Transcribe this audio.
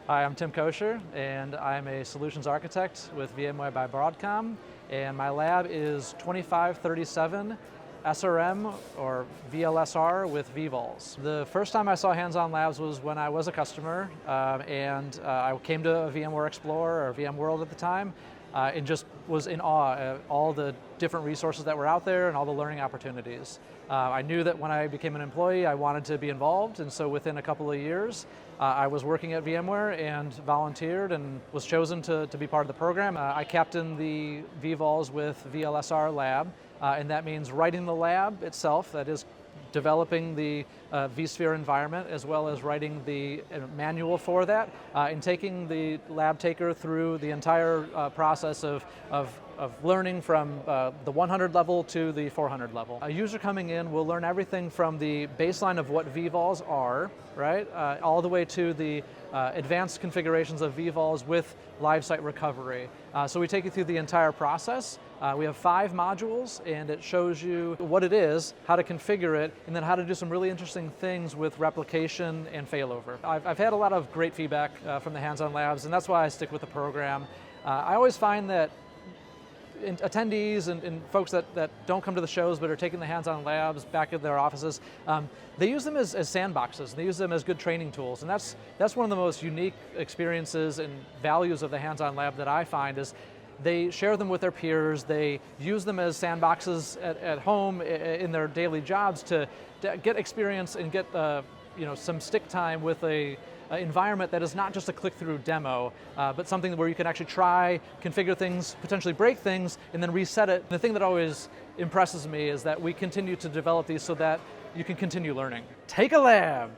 Hi, I'm Tim Koishor, and I'm a solutions architect with VMware by Broadcom, and my lab is 2537 SRM or VLSR with vVols. The first time I saw hands-on labs was when I was a customer, and I came to a VMware Explorer or VMworld at the time, and just was in awe at all the different resources that were out there and all the learning opportunities. I knew that when I became an employee, I wanted to be involved, and so within a couple of years, I was working at VMware and volunteered and was chosen to be part of the program. I captained the vVols with VLSR lab, and that means writing the lab itself, that is developing the vSphere environment, as well as writing the manual for that, and taking the lab taker through the entire process of learning from the 100 level to the 400 level. A user coming in will learn everything from the baseline of what vVols are, right, all the way to the advanced configurations of vVols with live site recovery. So we take you through the entire process. We have 5 modules, and it shows you what it is, how to configure it, and then how to do some really interesting things with replication and failover. I've had a lot of great feedback from the hands-on labs, and that's why I stick with the program. I always find that attendees and folks that don't come to the shows but are taking the hands-on labs back at their offices, they use them as sandboxes. They use them as good training tools, and that's one of the most unique experiences and values of the hands-on lab that I find is they share them with their peers, they use them as sandboxes at home in their daily jobs to get experience and get some stick time with a environment that is not just a click-through demo, but something where you can actually try, configure things, potentially break things, and then reset it. The thing that always impresses me is that we continue to develop these so that you can continue learning. Take a lab!